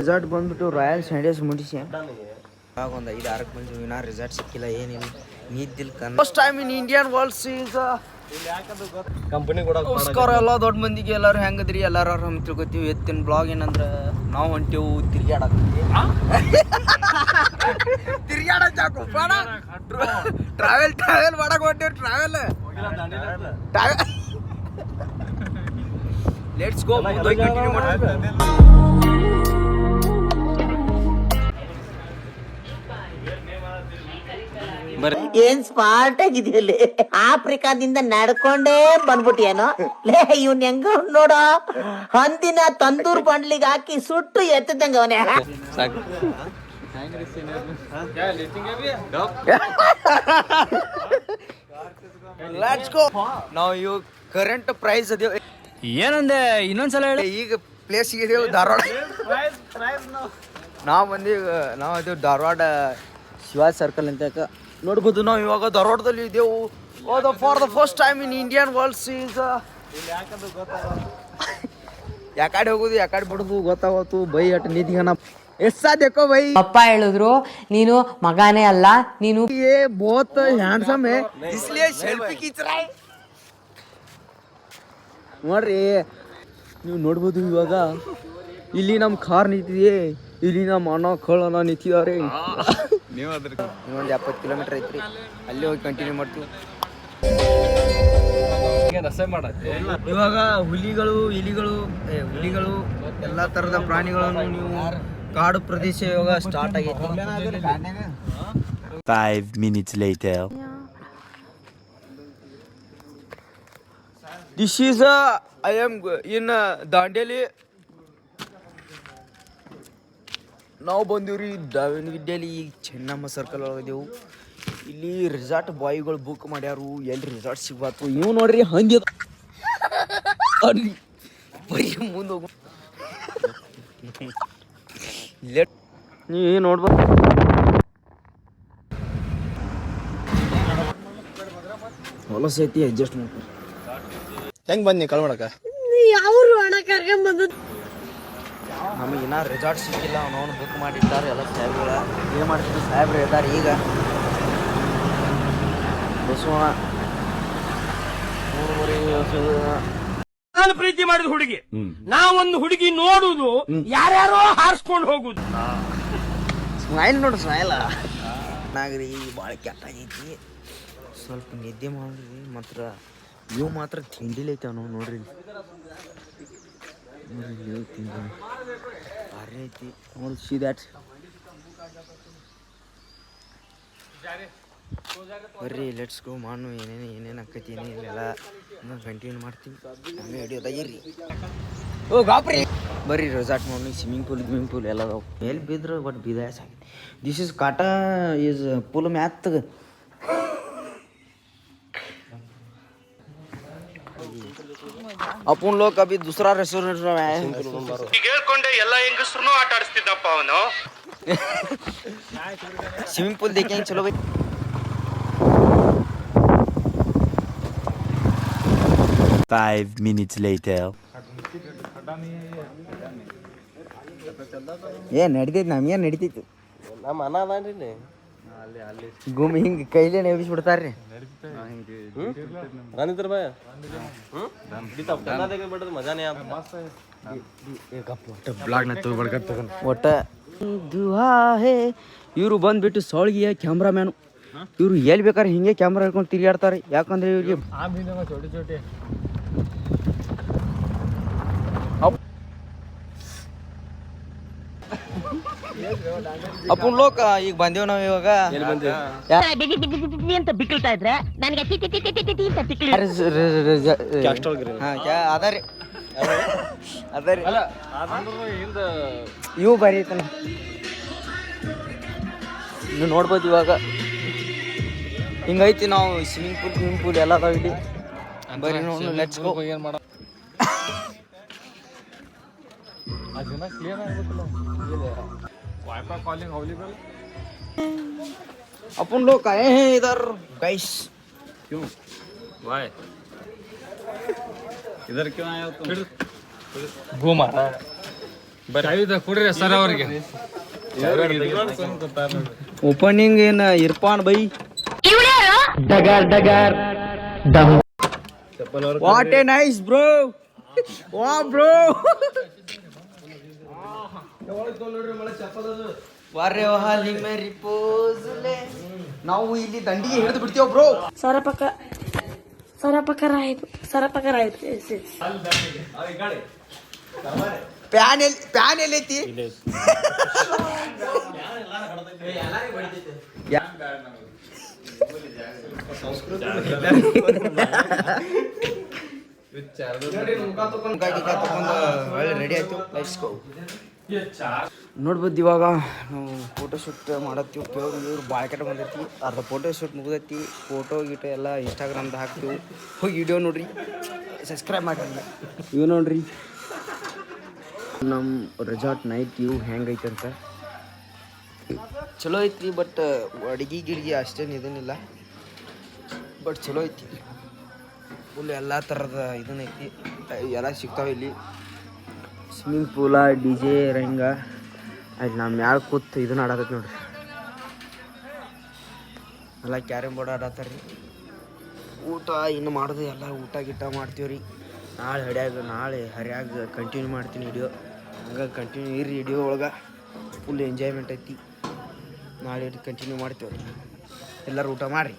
Resort ಬಂದ್ಬಿಟ್ಟು royal ಸ್ಯಾಂಡೇಸ್ ಮುಡಿಸಿ ಆಗ ಒಂದು 5-6 ಮಂದಿ ವಿನಾ ರಿಸಾರ್ಟ್ ಸಿಕ್ಕಿಲ್ಲ ಏನಿಲ್ಲ ನಿದ್ದಿಲ್ first time in Indian worlds is company ಕೂಡ ಎಲ್ಲ ದೊಡ್ಡ ಮಂದಿಗೆ ಎಲ್ಲರೂ ಹೆಂಗದ್ರಿ ಎಲ್ಲಾರು ಆರಾಮ್ ತಿಳ್ಕೊತೀವಿ ಎತ್ತಿನ ಬ್ಲಾಗ್ ಏನಂದ್ರೆ ನಾವು ಹೊಂಟೇವು ತಿರ್ಗಾಡತ್ತೀವಿ ತಿರ್ಗಾಡಕ್ ಟ್ರಾವೆಲ್ ಮಾಡಕ್ ಹೊಂಟೇವ್ ಟ್ರಾವೆಲ್ ಲೆಟ್ಸ್ ಗೋ ಕಂಟಿನ್ಯೂ ಮಾಡ್ತೀವಿ ಏನ್ ಸ್ಮಾರ್ಟ್ ಆಗಿದೆಯಲ್ಲಿ ಆಫ್ರಿಕಾದಿಂದ ನಡ್ಕೊಂಡೇ ಬಂದ್ಬಿಟ್ಟಿಯೇನೋ ಲೇ ಇವ್ನ ಹೆಂಗ ನೋಡ ಹಂದಿನ ತಂದೂರ್ ಬಂಡ್ಲಿಗೆ ಹಾಕಿ ಸುಟ್ಟು ಎತ್ತದಂಗ ಅವನೇ ಲೆಟ್ಸ್ ಗೋ ನಾವು ಇವು ಕರೆಂಟ್ ಪ್ರೈಸ್ ಅದೇವ್ ಏನಂದೆ ಇನ್ನೊಂದ್ಸಲ ಹೇಳಿ ಈಗ ಪ್ಲೇಸ್ ಇದೆವು ಧಾರವಾಡ ನಾವು ಅದೇವು ಧಾರವಾಡ ಶಿವಾಜಿ ಸರ್ಕಲ್ ಅಂತ ನೋಡ್ಬೋದು ನಾವು ಇವಾಗ ಧಾರವಾಡದಲ್ಲಿ ಇದ್ದೇವು for the first time in Indian worlds is ಯಾಕಡೆ ಹೋಗುದು ಯಾಕಡೆ ಬಿಡುದು ಗೊತ್ತಾಗತ್ತು ಬೈ ಅಟ್ ನಿಧಿಗನ ಎಸ್ಸಾದೇಕೋ ಬೈ ಅಪ್ಪ ಹೇಳಿದ್ರು ನೀನು ಮಗಾನೇ ಅಲ್ಲ ನೀನು ಏ ಬಹುತ್ ಹ್ಯಾಂಡ್ಸಮ್ ಹೇ ಇಸ್ಲಿಯೇ ಸೆಲ್ಫಿ ಖೀಚ್ ರಹಾ ಹೈ ನೋಡ್ರಿ ನೀವು ನೋಡ್ಬೋದು ಇವಾಗ ಇಲ್ಲಿ ನಮ್ಮ ಕಾರ್ ನಿಂತಿದೆ ಇಲ್ಲಿ ನಮ್ಮ ಅಣ್ಣ ಕಳ್ಳನ ನಿಂತಿದ್ದಾರೆ ಇನ್ನೊಂದು 70 ಕಿಲೋಮೀಟರ್ ಐತ್ರಿ ಅಲ್ಲಿ ಹೋಗಿ ಕಂಟಿನ್ಯೂ ಮಾಡ್ತೀವಿ ಇವಾಗ ಹುಲಿಗಳು ಹುಲಿಗಳು ಎಲ್ಲ ತರದ ಪ್ರಾಣಿಗಳನ್ನು ನೀವು ಕಾಡು ಪ್ರದೇಶ ಇವಾಗ ಸ್ಟಾರ್ಟ್ ಆಗೈತಿ 5 minutes later. This is I am in Dandeli. ನಾವು ಬಂದೀವ್ರಿ ದಾವಣಗೆರೆಯಲ್ಲಿ ಚೆನ್ನಮ್ಮ ಸರ್ಕಲ್ ಒಳಗಿದೆವು ಇಲ್ಲಿ ರಿಸಾರ್ಟ್ ಬಾಯ್ಗಳು ಬುಕ್ ಮಾಡ್ಯಾರು ಎಲ್ಲಿ ರಿಸಾರ್ಟ್ ಸಿಗ್ಬಾತು ಇವು ನೋಡ್ರಿ ಹಂದಿ ಬರೀ ಮುಂದೆ ಹೋಗು ನೀ ನೋಡ್ಬಾರ ಹೊಲಸ ಐತಿ ಅಡ್ಜಸ್ಟ್ ಮಾಡ್ತಾರೆ ಹೆಂಗ್ ಬನ್ನಿ ಕಳ್ಮಡಕ ಯಾವ್ರು ಹಣ ಕರ್ಕೊಂಡ್ ಬಂದ ನಮಗೆ ಇನ್ನೂ ರೆಸಾರ್ಟ್ ಸಿಕ್ಕಿಲ್ಲ ಅವನವನು ಬುಕ್ ಮಾಡಿದ್ದಾರೆ ಎಲ್ಲ ಸಾಹೇಬ್ಗಳ ಏನು ಮಾಡ್ತೀವಿ ಸಾಹೇಬ್ರು ಇದ್ದಾರೆ ಈಗ ಬಸವಣ್ಣ ನಾನು ಪ್ರೀತಿ ಮಾಡಿದ ಹುಡುಗಿ ನಾವೊಂದು ಹುಡುಗಿ ನೋಡುದು ಯಾರ್ಯಾರೋ ಹಾರಿಸ್ಕೊಂಡು ಹೋಗುದು ಸ್ಮೈಲ್ ನೋಡು ಸ್ಮೈಲ ನಾಗ್ರಿ ಭಾಳ ಕೆಟ್ಟಾಗೈತಿ ಸ್ವಲ್ಪ ನಿದ್ದೆ ಮಾಡ್ರಿ ಮಾತ್ರ ಇವು ಮಾತ್ರ ತಿಂಡಿಲೈತೆ ನಾವು ನೋಡ್ರಿ ನೋಡ್ರಿ ತಿಂಡಿ ಭಾರಿ ಐತಿ ನೋಡಿ ಸಿ ದ್ಯಾಟ್ ಬರ್ರಿ ಲೆಟ್ಸ್ ಗೋ ಮಾಡು ಏನೇನು ಆಕೈತಿ ಏನೇನಿಲ್ಲ ಕಂಟಿನ್ಯೂ ಮಾಡ್ತೀವಿ ಹಂಗೆ ಹಿಡಿಯೋದಾಗಿರ್ರಿ ಓ ಗಾಪ್ರಿ ಬರ್ರಿ ರೆಸಾರ್ಟ್ ಮಾಡಿ ಸ್ವಿಮ್ಮಿಂಗ್ ಪೂಲ್ ಎಲ್ಲ ಅದಾವು ಎಲ್ಲಿ ಬಿದ್ರು ಬಟ್ ಬಿದಾಯ ಸಾಕಿ ದಿಸ್ ಇಸ್ ಕಾಟಾ ಈಸ್ ಪುಲ್ ಮ್ಯಾತ್ अपन लोग अभी दूसरा रेस्टोरेंट में आए हैं ಹೇಳ್ಕೊಂಡೆ ಎಲ್ಲ ಹೆಂಗಸ್ರು ಆಟ ಆಡಿಸ್ತಿದ್ದಪ್ಪ ಅವನು स्विमिंग पूल देखेंगे चलो भाई Five minutes later. ये नड़ीतೈತಿ ನಮಗೆ ನಡೀತೈತಿ ನಮ್ಮ ಅಣ್ಣ ಅದಾನ್ರಿ ಗುಮ್ ಹಿಂಗೆ ಕೈಲೇ ನೆಬಿಸ್ಬಿಡ್ತಾರ್ರಿ ರಾನಿದ್ರ ಬಾಯ ಮಜಾನೇ ಒಟ್ಟ ಇವರು ಬಂದ್ಬಿಟ್ಟು ಸೌಳಿಗೆ ಕ್ಯಾಮ್ರಾಮ್ಯಾನು ಇವ್ರು ಎಲ್ಲಿ ಬೇಕಾದ್ರೆ ಹಿಂಗೆ ಕ್ಯಾಮ್ರಾ ಹಿಡ್ಕೊಂಡು ತಿರುಗಾಡ್ತಾರೆ ಯಾಕಂದ್ರೆ ಇವ್ರಿಗೆ ಅಪ್ಪನ್ ಲೋಕ ಈಗ ಬಂದೇವ್ ನಾವ್ ಇವಾಗ ಅಂತ ಬಿಕ್ಕಳ್ತಾ ಇದ್ರೆ ನನಗೆ ಅದರಿ ಅದರಿ ಇವು ಬರೀ ಐತನ ನೀವು ನೋಡ್ಬೋದು ಇವಾಗ ಹಿಂಗೈತಿ ನಾವು ಸ್ವಿಮ್ಮಿಂಗ್ ಪೂಲ್ ಎಲ್ಲ ಅದಾವ ಇಲ್ಲಿ ಬರೀ ನೋಡಿ ಲೆಟ್ಸ್ ಗೋ ಏನು ಮಾಡ वाईफाई कॉलिंग अवेलेबल अपन लोग आए हैं इधर गाइस क्यों वाई इधर क्यों आए हो तुम घूमा ಕುಡ್ರಿ ಸರ್ ಅವ್ರಿಗೆ ಓಪನಿಂಗ್ ಏನ Irfan by what A nice bro ವಾ ಬ್ರೋ ವಾರೆ ವಾಲಿ ಮೇರಿ ಪೋಸ್ಲೆ ನಾವು ಇಲ್ಲಿ ದಂಡಿಗೆ ಹಿಡಿದು ಬಿಡ್ತೀವಿ ಬ್ರೋ ಪ್ಯಾನ್ ಎಲ್ಲೈತಿ ರೆಡಿ ಆಯ್ತು ಲೆಟ್ಸ್ ಗೋ. ನೋಡ್ಬೋದು ಇವಾಗ ನಾವು ಫೋಟೋಶೂಟ್ ಮಾಡತ್ತೀವಿ. ಇವ್ರು ಬಾಳ್ಕೆಟ ಬಂದೈತಿ, ಅರ್ಧ ಫೋಟೋಶೂಟ್ ಮುಗ್ದೈತಿ. ಫೋಟೋ ಗೀಟೋ ಎಲ್ಲ ಇನ್ಸ್ಟಾಗ್ರಾಮ್ದು ಹಾಕ್ತೀವಿ, ಹೋಗಿ ವಿಡಿಯೋ ನೋಡ್ರಿ, ಸಬ್ಸ್ಕ್ರೈಬ್ ಮಾಡಿರಿ. ಇವು ನೋಡ್ರಿ ನಮ್ಮ ರೆಸಾರ್ಟ್ ನೈಟ್ ವ್ಯೂ ಹೆಂಗೈತೆ ಅಂತ. ಚಲೋ ಐತ್ರಿ, ಬಟ್ ಅಡಿಗೆ ಗಿಡಿಗೆ ಅಷ್ಟೇನು ಇದನ್ನಿಲ್ಲ, ಬಟ್ ಚಲೋ ಐತಿ. ಫುಲ್ ಎಲ್ಲ ಥರದ ಇದನ್ನೈತಿ, ಎಲ್ಲ ಸಿಗ್ತಾವೆ ಇಲ್ಲಿ. ಸ್ವಿಮ್ಮಿಂಗ್ ಪೂಲ, ಡಿ ಜೆ ರಂಗ, ಅಲ್ಲಿ ನಮ್ಮ ಮ್ಯಾಲ ಕೂತ್ ಇದನ್ನ ಆಡತೈತಿ ನೋಡ್ರಿ. ಎಲ್ಲ ಕ್ಯಾರಮ್ ಬೋರ್ಡ್ ಆಡತ್ತಾರ ರೀ. ಊಟ ಇನ್ನು ಮಾಡೋದು ಎಲ್ಲ ಊಟ ಗಿಟ ಮಾಡ್ತೀವಿ ರೀ. ನಾಳೆ ಹರ್ಯಾಗ ಕಂಟಿನ್ಯೂ ಮಾಡ್ತೀನಿ ವಿಡಿಯೋ. ಹಂಗಾಗಿ ಕಂಟಿನ್ಯೂ ಇರಿ ವಿಡಿಯೋ ಒಳಗೆ. ಫುಲ್ ಎಂಜಾಯ್ಮೆಂಟ್ ಐತಿ. ನಾಳೆ ಕಂಟಿನ್ಯೂ ಮಾಡ್ತೀವಿ ರೀ. ಎಲ್ಲರೂ ಊಟ ಮಾಡಿರಿ.